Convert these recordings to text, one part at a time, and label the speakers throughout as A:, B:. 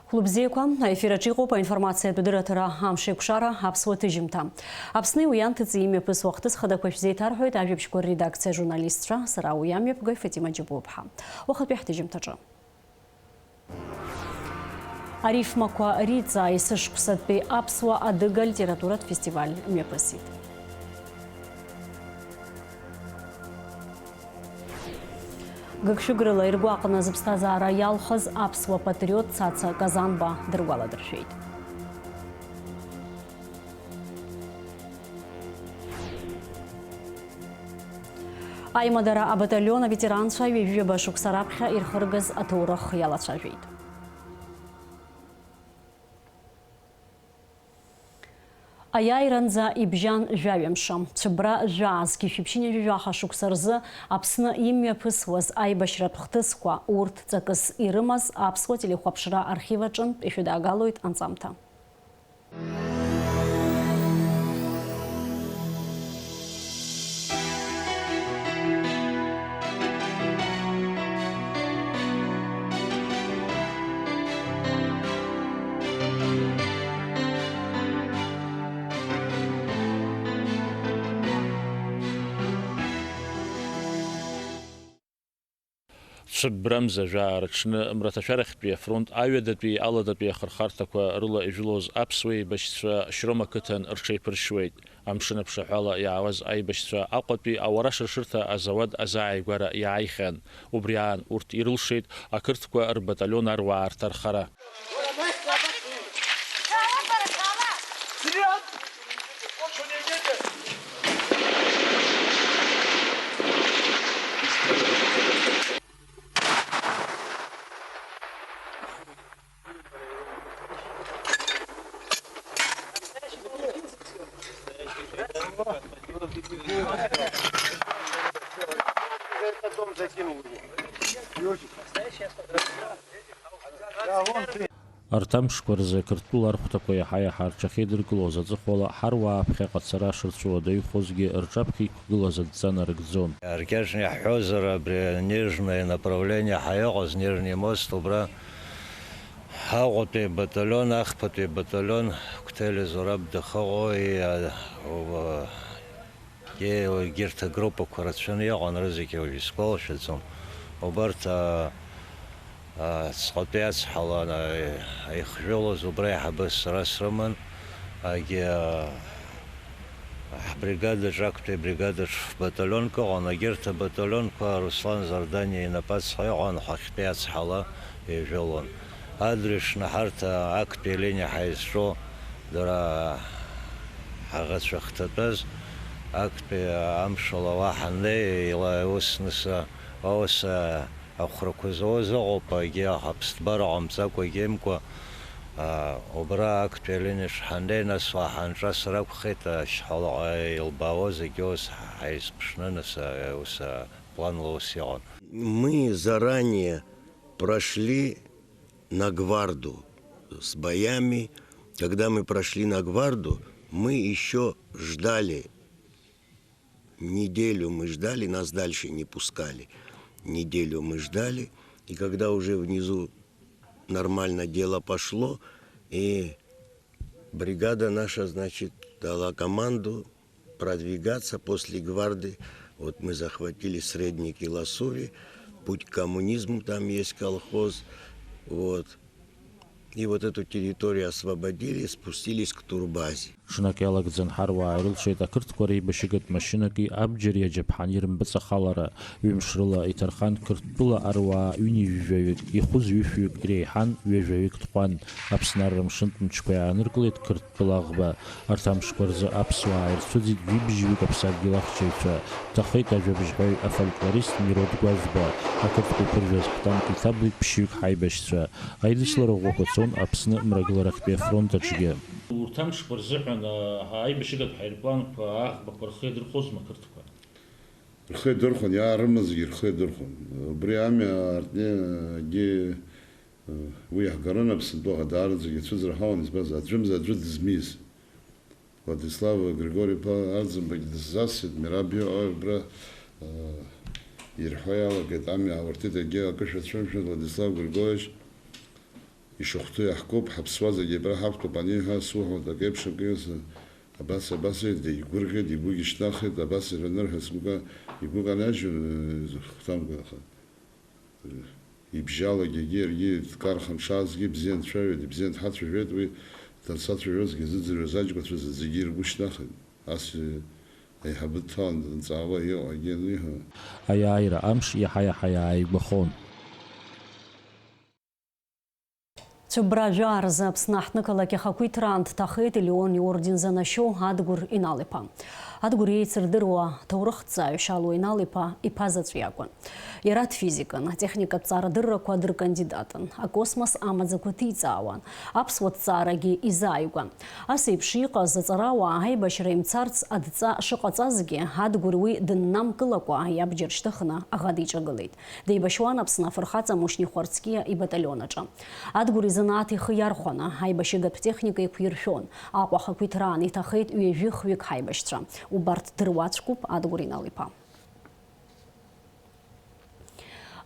A: Хлубзиеква, эфираҿы иҟоуп аинформациатә дырраҭара амшеиқәшара аԥсуа ҭыжьымҭа. Аԥсны уи анҭыҵ имҩаԥыс уахҭыс хадақәа шәзеиҭарҳәоит ажәабжьқәа рредакциа журналистцәа, сара уи амҩаԥгаҩ Фатима Џьабоуԥҳа. Уахатәи ҳҭыжьымҭаҿы. Арифмақәа риҵа есышықәсатәи аԥсуа адыга литературатә фестиваль мҩаԥысит. Гыгшәыгрыла иргәаҟны зыԥсҭазаара иалхыз аԥсуа патриот Цаца Казанба дыргәаладыршәеит. Аимадара абаталион аветеранцәа ҩажәиба шықәса раԥхьа ирхыргаз аҭоурых иалацәажәеит. Аиааиранӡа ибжьан жәаҩамша, цәыббра жәаазгьы шәиԥшьыни жәаха шықәса рзы Аԥсны имҩаԥысуаз аибашьратә хҭысқәа урҭ ҵакыс ирымаз аԥсуа телехәаԥшра архив аҿынтә ишәыдаагалоит анҵамҭа.
B: Цәыббрамза жәаа рыҽны мраҭашәарахьтәи афронт аҩадатәи аладатәи ахырхарҭақәа рыла ижәылоз аԥсуа еибашьцәа Шьрома қыҭан рҽеиԥыршьуеит. Амшын аԥшаҳәала иаауаз аибашьцәа Аҟәатәи ауара шыршырҭа азауад азааигәара иааихьан. Убри аан урҭ ирылшеит ақырҭқәа рбаталион аруаа рҭархара. Арҭамшқәа рзы Қырҭтәыла архәҭақәа иаҳа-иаҳа рҽахьеидыркылоз аҵыхәала ҳаруаа ԥхьаҟа ацара шырцәуада ихәозгьы рҿаԥхьа иқәгылаз адҵа нарыгӡон.
C: Аркьаҿны иаҳҳәозар абри нижное направление ҳаиҟаз Нижний мост убра Аҟәатәи баталион, ахԥатәи баталион Қәҭели Зураб дахаҟо егьырҭ агруппақәа рацәаны иҟан рызегьы уажә исгәалашәаӡом. Убарҭ ҵҟатәи ацҳала ихжәылоз убра иаҳабыз сара срыман, ҳбригадаҿ, актәи бригадаҿ баталионк ыҟан, егьырҭ абаталионқәа Руслан Зардани инапаҵҟа иҟан, ҳахьтәи ацҳала ижәылон. Адырҩаҽны ҳарҭ актәи алиниа ҳаизҿу дара ҳаӷацәа хҭатәаз актәи амшала уа ҳаннеи ус ахәрақәа зауаз ыҟоуп, егьи аԥсҭбара ҟамҵакәа егьимкәа убра актәи алиниаҿ ҳаннеи, нас ҳанҿа сара акәхеит ашьхалаҟа илбаауаз егьи ус ҳаизԥшны, нас ус планла ус иҟан.
D: Мы заранее прошли на гварду с боями. Когда мы прошли на гварду, мы еще ждали. Неделю мы ждали, нас дальше не пускали. Неделю мы ждали, и когда уже внизу нормально дело пошло, и бригада наша, значит, дала команду продвигаться после гварды. Вот мы захватили Средники Ласури, путь к коммунизму, там есть колхоз, вот. И вот эту территорию освободили, спустились к турбазе.
B: Шнак иалагӡан ҳаруаа ирылшеит ақырҭқәа реибашьыгатә машьынаки абџьар иаџьаԥҳан ирымпыҵахалара. Ҩымш рыла иҭархан Қырҭтәыла аруаа ҩынҩажәаҩык, ихәыз ҩышәҩык иреиҳан ҩажәаҩык тҟәан. Аԥсны аррамшынтә мчқәа иааныркылеит Қырҭтәыла аӷба. Арҭ амшқәа рзы аԥсуаа ирцәыӡит ҩыбжьҩык аԥсадгьыл ахьчаҩцәа. Дҭахеит ажәабжьҳәаҩ афольклорист Мирод Гәажәба. Ақырҭқәа иԥыржәаз ҟәтанк иҭаблит ԥшьҩык ҳаибашьцәа. Аидыслара ӷәӷәақәа цон Аԥсны мрагыларахьтәи афронт аҿгьы. Урҭ амшқәа рзыҳәан аибашьыгатә ҳаирпланқәа аӷбақәа рхы иадырхозма Қырҭқәа?
E: Рхы иадырхон, иаарымазгьы рхы иадырхон. Убри амҩа артнигьы уи иаҳгарын Аԥсынтәыла даараӡагьы ицәыӡраҳауан, избаз аӡәымза аӡәы дызмиз. Владислав Григорий-иԥа Арӡынбагьы дысзасит, Мираб убра ирҳәо иалагеит, амҩа аавыртит, егьи акы шәацәымшәан Владислав Григорьевич ишахту яхкоп хабсваза гебра хабту паниха сухо да гебшгес абас де игурге ди бугиштахе да бас ренер хасмуга игуганаж хтамга ибжала гегер е кархан шазги бзен шавед бзен хатшвед ви тансат роз гезер зажгот зигир гуштахе ас habtan zawa yo again
B: Ayaira amsh yahaya бахон.
A: Цубра жарза апснахныкала кехакуйтрант тахет Леон орден занашо адгур иналипа. Адгур ейцердыруа таурыхца юшалу иналипа и пазацуякун. Ират физикан, техника царадырра квадр кандидатан, а космос амадзакутийцауан, апсвот цараги изаюган. Асейпшиqa зацарауа айбашрейм царц адца шыqaцазги адгур уи дыннамкылакуа ябджерштыхна агадичагылит. Дейбашуан апсна фырхаца мушнихуарцкия и батальонача. Адгур изанат ихы ярхуана, айбашигат техника икуиршон, акуаха куитран итахет уежих вик хайбашча. Убарт дырвачкуп адгур иналипа.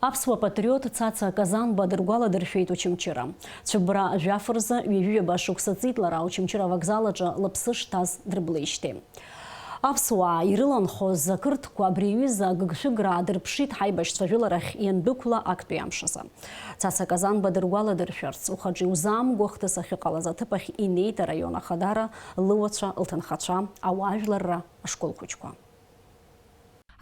A: Апсуа патриот цаца Казан бадыргуала дыршвейт учимчира. Цубра жафырза уежуе башукса цитлара учимчира вокзаладжа лыпсыш таз дрыблыште. Апсуа ирыланхоз кыртква бриюза гыгшыгра дырпшит хайбашцва жыларах иендыкула акту ямшаса. Цаца Казан бадыргуала дыршварц ухаджи узам гохтыс ахиқалаза тыпах инейта района Хадара лывача ылтанхача ауажларра ашкол кучква.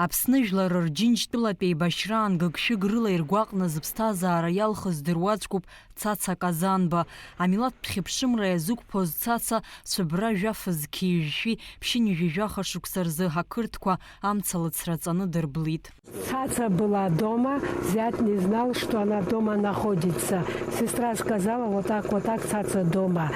F: Аԥсны жәлар рџьынџьтәылатә еибашьраан гыгшәыгрыла иргәаҟны зыԥсҭазаара иалхыз дыруаӡәкуп Цаца Казанба. Амилаҭтә хьыԥшымра иазықәԥоз Цаца цәыбра жәафыз қьижәшәи ԥшьынҩажәижәаха шықәса рзы ҳақырҭқәа амца лыцраҵаны дырблит.
G: Цаца была дома, зять не знал, что она дома находится. Сестра сказала, вот так, Цаца дома.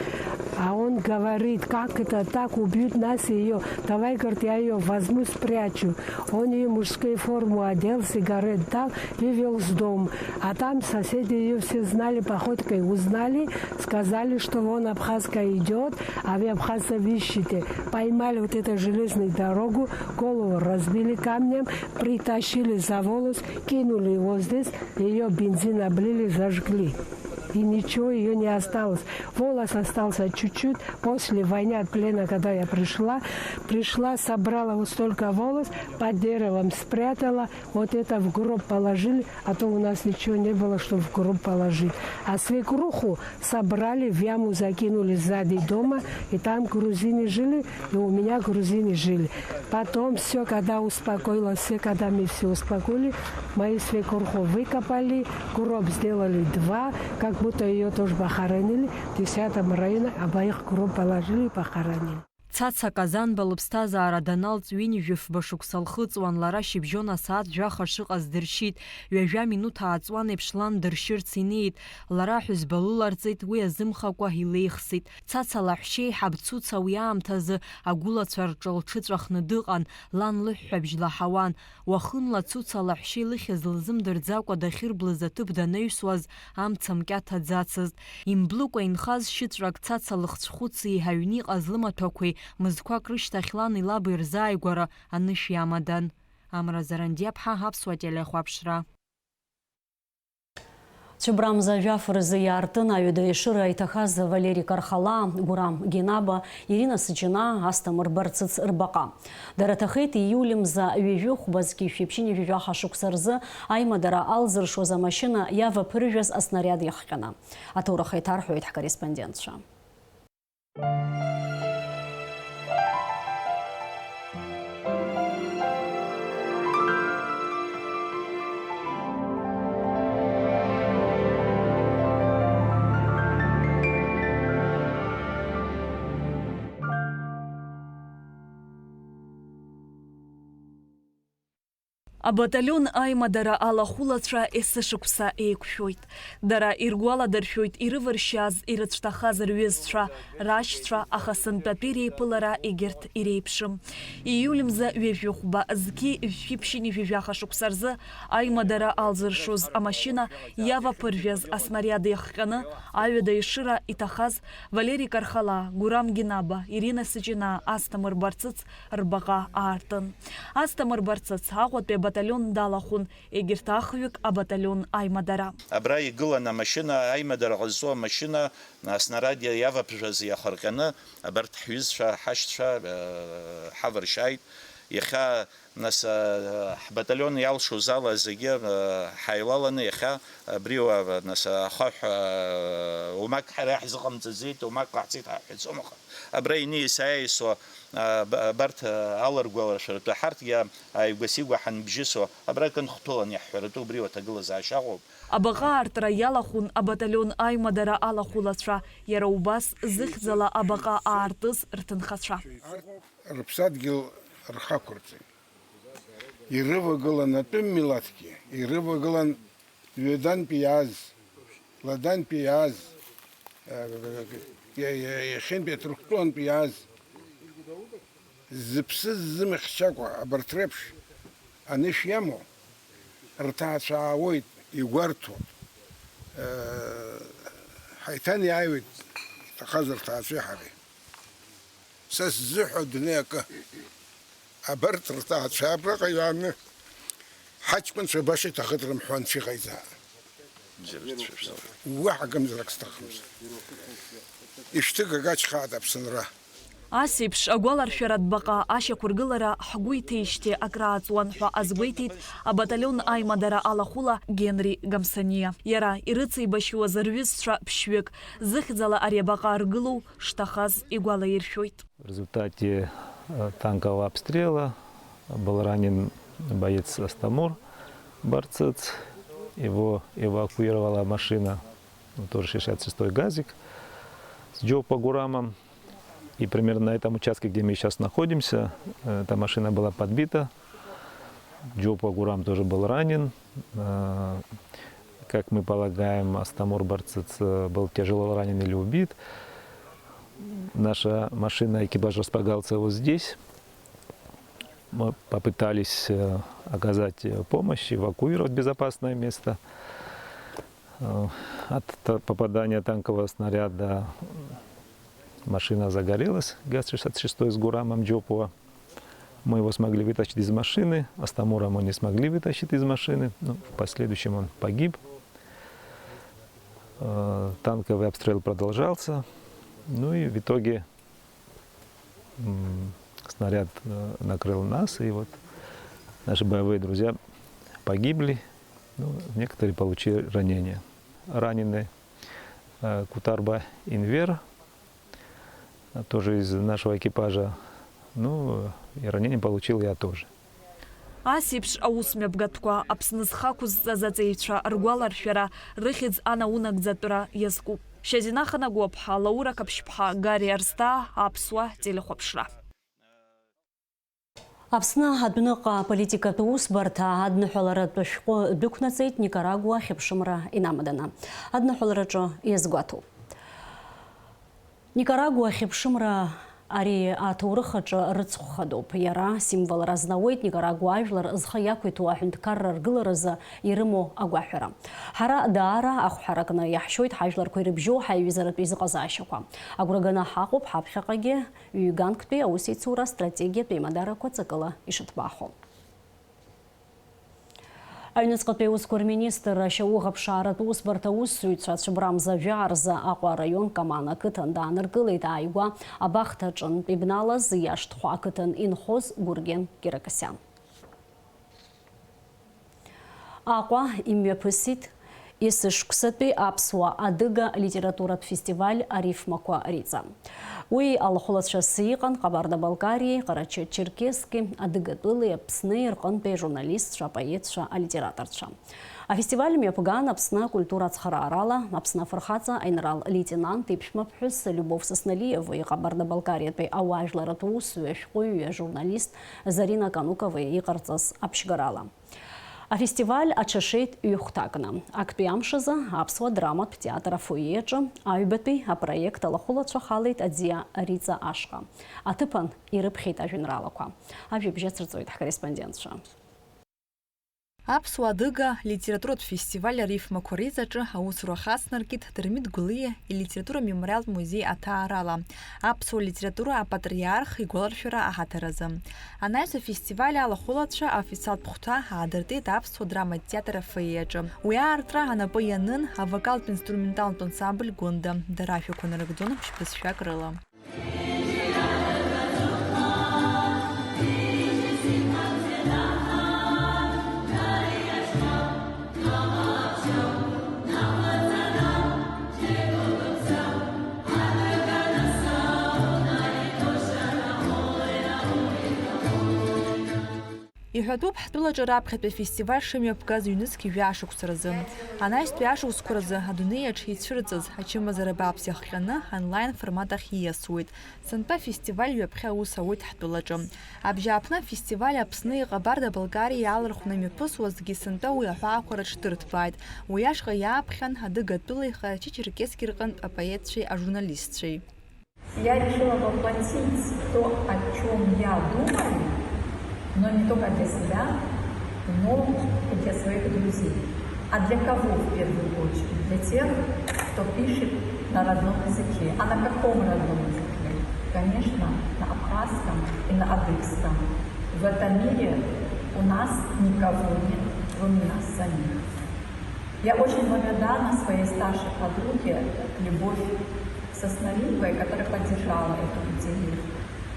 G: А он говорит, как это так, убьют нас ее. Давай, говорит, я ее возьму, спрячу. Он ее мужскую форму одел, сигарет дал, вывел с дома. А там соседи ее все знали, походкой узнали, сказали, что вон Абхазка идет, а вы Абхазца ищете. Поймали вот эту железную дорогу, голову разбили камнем, притащили за волос, кинули его здесь, ее бензин облили, зажгли. И ничего ее не осталось. Волос остался чуть-чуть. После войны от плена, когда я пришла, собрала вот столько волос, под деревом спрятала, вот это в гроб положили, а то у нас ничего не было, чтобы в гроб положить. А свекруху собрали, в яму закинули сзади дома, и там грузины жили, и у меня грузины жили. Потом все, когда успокоилось, когда мы все успокоили, мою свекруху выкопали, гроб сделали 2, как будто ее тоже похоронили, в 10-м районе обоих гроб положили и похоронили.
F: Цаца Казанба лыԥсҭазаара даналҵ ҩынҩажәа шықәса лхыҵуан, лара шьыбжьон асааҭ жәаха шыҟаз дыршьит, ҩажәа минуҭ ааҵуан еиԥш лан дыршьырц инеит, лара ҳәызба лыларҵеит, уи азымхакәа илеихсит. Цаца лаҳәшьеиҳаб Цуца уи аамҭазы агәылацәа рҿы лҽыҵәахны дыҟан, лан лыҳәҳәабжь лаҳауан. Уахынла Цуца лаҳәшьа илыхьыз лзымдырӡакәа дахьырблыз аҭыԥ данаҩсуаз амца мкьаҭаӡацызт. Имблыкәа инхаз шьыҵәрак Цаца лыхцәхәыци ҳаҩны иҟаз лымаҭәақәеи мызқәак рышьҭахьлан илаба ирзааигәара анышә иамадан. Амра Зарандиаԥҳа, Аԥсуа телеихәаԥшра.
A: Цубрамза жәафырзы иаартын аҩада ешыра иҭахаз Валерий Кархала, Гурам Генаба, Ирина Сыҷына, Асҭамыр Барцыц рбаҟа. Дара ҭахеит ииулимза ҩажәы хәбазгьы шәиԥшьынҩажәижәа ҳашықәса рзы аимадара алзыршоз амашьына иаваԥыржәаз аснариад иахҟьаны. Аҭоурых еиҭарҳәоит ҳкорреспондентцәа.
F: Абаталион аимадара алахәылацәа есышықәса еиқәшәоит. Дара иргәаладыршәоит ирывыршьааз, ирыцәҭахаз рҩызцәа, рашьцәа, аха сынтәатәи реиԥылара егьырҭ иреиԥшым. Ииулимза ҩажәихәба зқьи шәиԥшьынҩажәижәаха шықәса рзы аимадара алзыршоз амашьына иаваԥыржәаз аснариад иахҟьаны аҩада ешыра иҭахаз Валерий Кархала, Гурам Генаба, Ирина Сыҷына, Асҭамыр Барцыц рбаҟа аартын. Асҭамыр Барцыц Аҟәатәи
H: абаталион далахун, егерт ахҩык абаталион аимадара.
I: Абра игылан амашьына, аимадара ҟазҵо амашьына, снарад иаваԥжәаз иахырҟьаны, абарҭ ҳҩызцәа, ҳашьцәа ҳавыршьааит. Иахьа нас ҳбаталион иалшоз ала зегьы ҳаилаланы иахьа абри нас ахаҳә умак ҳара иаҳзыҟамҵаӡеит, умак ҟаҳҵеит ҳаҳәаӡом, аха абра иниеис-ааисуа абарҭ аларгәалашәаратәы ҳарҭгьы ааигәа-сигәа ҳанбжьысуа абра кынхәҭәылан иаҳҳәаратәу убри аҭагылазаашьа ыҟоуп.
H: Абаҟа аартра иалахәын абаталион аимадара алахәылацәа, иара убас зыхьӡала абаҟа аартыз рҭынхацәа.
J: Рыԥсадгьыл рхақәырҵеит. Ирывагылан атәым милаҭгьы, ирывагылан ҩадантәи иааз, ладантәи иааз, иахьынтәи ҭырқәтәылантәи иааз, зыԥсы ззымыхьчакәа абарҭ реиԥш анышә иамоу рҭаацәа аауеит, игәарҭоит. Ҳаиҭаниааиуеит иҭахаз рҭаацәеи ҳареи. Са сзыҳәо дунеи акы. Абарҭ рҭаацәа абраҟа иааны ҳаҷкәынцәа баша иҭахыт рымҳәан шиҟаиҵаа. Уаҳа акымзарак сҭахымызт. Ишәҭыгагачхаат Аԥсынра.
H: Асеиԥш агәаларшәаратә баҟа ашьақәыргылара ҳгәы иҭеижьҭеи акрааҵуан ҳәа азгәеиҭеит абаталион аимадара алахәыла Генри Гамсаниа. Иара ирыцеибашьуаз рҩызцәа ԥшьҩык зыхьӡала ари абаҟа аргылоу шҭахаз игәалаиршәоит.
K: В результате танкового обстрела был ранен боец Астамур Барцец. Его эвакуировала машина, тоже 66-й ГАЗик с Джопагурамом. И примерно на этом участке, где мы сейчас находимся, эта машина была подбита. Джопагурам тоже был ранен. Как мы полагаем, Астамур Барцец был тяжело ранен или убит. Наша машина, экипаж располагался вот здесь. Мы попытались оказать помощь, эвакуировать в безопасное место. От попадания танкового снаряда машина загорелась, ГАЗ-66 с Гурамом Джопова. Мы его смогли вытащить из машины, Астамура мы не смогли вытащить из машины. Но в последующем он погиб. Танковый обстрел продолжался. Ну и в итоге снаряд накрыл нас, и вот наши боевые друзья погибли, ну, некоторые получили ранения. Раненый Кутарба Инвер, тоже из нашего экипажа, ну и ранение получил я тоже.
H: Асеиԥш аусмҩаԥгатәқәа Аԥсны зхақәызҵаз аҵеицәа ргәаларшәара рыхьӡ анаунагӡатәра иазкуп. Шьазина Ханагәыԥҳа, Лаура Каԥшьԥҳа, Гари Арсҭаа, Аԥсуа телехәаԥшра.
A: Аԥсны адәныҟа политикатә усбарҭа адныҳәаларатә шәҟәы дәықәнаҵеит Никарагуа хьыԥшымра инамаданы. Адныҳәалараҿы иазгәаҭоуп. Никарагуа хьыԥшымра ари аҭоурыхаҿы рыцхәхадоуп. Иара символра знауеит Никарагуа ажәлар зхы иақәиҭу аҳәынҭқарра ргыларазы ирымоу агәаҳәара. Ҳара даара ахәҳаракны иаҳшьоит ҳажәларқәа ирыбжьоу ҳаиҩызаратә изыҟазаашьақәа. Агәра ганы ҳаҟоуп ҳаԥхьаҟагьы ҩ-ганктәи аусеицура стратегиатә еимадарақәа ҵакыла ишыҭбаахо. Аҩныҵҟатәи аусқәа рминистр Шьауӷа ԥшааратә усбарҭа аусзуҩцәа Цәыбрамза Жәаарза Аҟәа араион Каман ақыҭан дааныргылеит ааигәа абахҭаҿынтә ибналаз иашҭхәа ақыҭан инхоз Гурген Киракасиан. Аҟәа имҩаԥысит есышықәсатәи аԥсуа адыга литературатә фестиваль арифмақәа риҵа. Уи алахәылацәас иҟан Ҟабарда-Балкариеи, Ҟарача-Черкесски, Адыгатәылеи, Аԥсни рҟынтәи журналистцәа, поетцәа, алитераторцәа. Афестиваль мҩаԥган Аԥсны акультура ацхыраарала Аԥсны афырхаҵа аинрал-леитенант иԥшәмаԥҳәыс Любов Сосналиеви, Ҟабарда-Балкариатәи ауаажәларатә усзуҩ ашәҟәыҩҩы ажурналист Зарина Канукови иҟарҵаз аԥшьгарала. Афестиваль аҽашеит ҩ-хәҭакны. Актәи амшазы Аԥсуа драматә театр афоиеаҿы аҩбатәи апроект алахәылацәа халеит аӡиа Риҵа ашҟа. Аҭыԥан ирыԥхьеит ажәеинраалақәа. Ажәабжьы ацырҵоит ҳкорреспондентцәа.
F: Аԥсуа адыга литературатә фестиваль арифмақәа реизаҿы аусура хацнаркит Дырмит Гәлиа илитература мемориалтә музеи аҭаарала аԥсуа литература апатриарх игәаларшәара аҳаҭаразы. Анаҩс афестиваль алахәылацәа афициалтә хәҭа аадыртит аԥсуа драматә театр афеиаҿы. Уи аартра анапы ианын авокалтә инструменталтә ансамбль Гәында, дара ашәақәа нарыгӡон ԥшь-бызшәак рыла. Иҳәатәуп ҳтәылаҿы раԥхьатәи афестиваль шымҩаԥгаз ҩнызқь жәашықәса рзы. Анаҩстәи ашықәсқәа рзы адунеиаҿ ицәырҵыз ачымазара бааԥс иахҟьаны онлайн формат ахь ииасуеит. Сынтәа афестиваль ҩаԥхьа аус ауеит ҳтәылаҿы. Абжьааԥны афестиваль Аԥсны иҟабарда Болгариа иаалырхәны имҩаԥысуазгьы сынтәа уи аҳәаақәа рыҽдырҭбааит. Уи ашҟа иааԥхьан адыгатәылеи Хачи-Черкесски рҟынтә апоетцәеи ажурналистцәеи.
L: Я решила воплотить то, о чем я думаю, но не только для себя, но и для своих друзей. А для кого в первую очередь? Для тех, кто пишет на родном языке. А на каком родном языке? Конечно, на абхазском и на адыгском. В этом мире у нас никого нет, кроме нас самих. Я очень благодарна своей старшей подруге Любовь Сосновиковой, которая поддержала эту идею.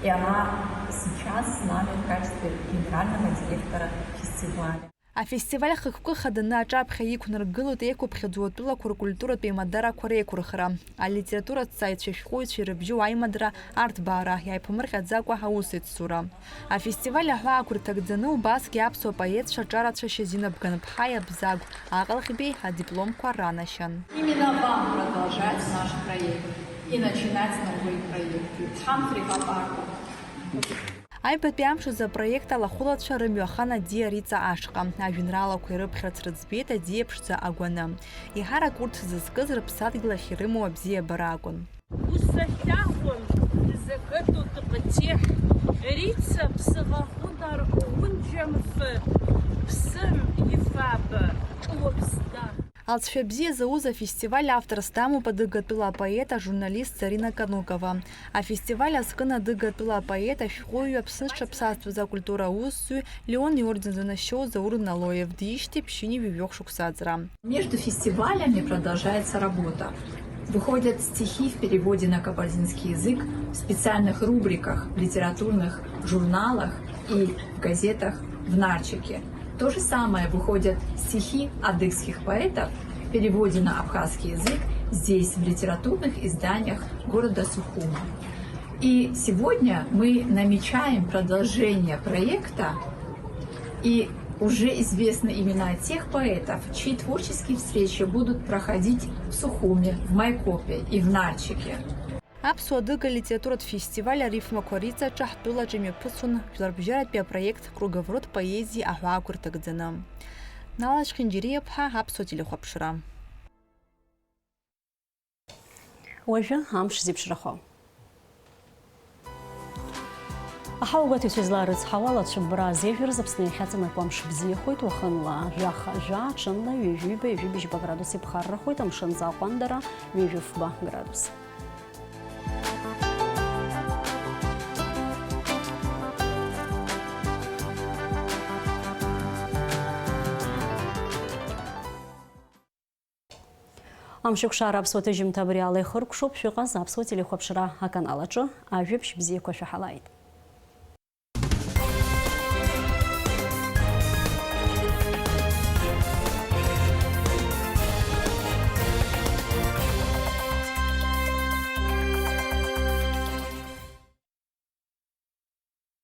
L: И она сейчас с нами в качестве генерального директора фестиваля.
F: Афестиваль хықәкы хаданы аҿаԥхьа иқәнаргылоит еиқәыԥхьаӡоу атәылақәа ркультуратә еимадарақәа реиқәырхара, алитератураҭҵааҩцәа шәҟәыҩҩцәа ирыбжьоу аимадара арҭбаара иааиԥымырҟьаӡакәа аусеицура. Афестиваль аҳәаақәа рҭагӡаны убасгьы аԥсуа поетцәа аҿарацәашьа Зина Бганԥҳа Иабзагә, Аҟалӷьбеи адипломқәа ранашьан.
L: Именно вам продолжать наш проект и начинать новые проекты.
F: Аибатәи амшазы апроект алахәылацәа рымҩахан аӡиа риҵа ашҟа, ажәеинраалақәа ирыԥхьарц рыӡбеит аӡиа ԥшӡа агәаны. Иҳарак урҭ зызкыз рыԥсадгьыл ахь ирымоу абзиабара акәын.
M: Усахьахәын зықыту тыҟытеҳ, рица ԥсыӷахәыдар унџьамфы, ԥсым ифабы, ҿуаԥсда.
F: Алҵшәа бзиа зауз афестиваль авторс дамоуп адыгатәыла апоет, ажурналист Зарина Канукова. Афестиваль азкын адыгатәыла апоет, ашәҟәыҩҩы, Аԥсны ԥсаатәыз акультура аусзуҩ Леон иорден заносчиоу Заур Налоев дишьҭеи ԥшьыни ҩажәох шықәсаӡра.
L: Между фестивалями продолжается работа. Выходят стихи в переводе на кабардинский язык в специальных рубриках в литературных журналах и в газетах в Нарчике. То же самое выходят стихи адыгских поэтов в переводе на абхазский язык здесь, в литературных изданиях города Сухума. И сегодня мы намечаем продолжение проекта, и уже известны имена тех поэтов, чьи творческие встречи будут проходить в Сухуме, в Майкопе и в Нарчике.
F: Аԥсуа адыга литературатә фестиваль арифмақәа реиҵаҿы ҳтәылаҿы имҩаԥысуан жәларбжьаратәи апроект круговорот поезии аҳәаақәа рҭагӡаны. Налаш Хинџьириаԥҳа, Аԥсуа телехәаԥшра.
A: Уажәы амш зеиԥшрахо. Аҳауагәаҭаҩцәа излаарыцҳауа алацәыббра азеиӷьыраз Аԥсны иахьаҵанакуа амш бзиахоит, уахынла жәаха-жә, ҽынла ҩажәиба, ҩажәибжьба градус иԥхаррахоит, амшын заҟәандара ҩажәифба градус. Амшықәшара аԥсуа ҭыжьымҭа абри ала ихыркәшоуп, шәыҟаз аԥсуа телехәаԥшра аканалаҿы ажәабжь бзиақәа шәаҳалааит.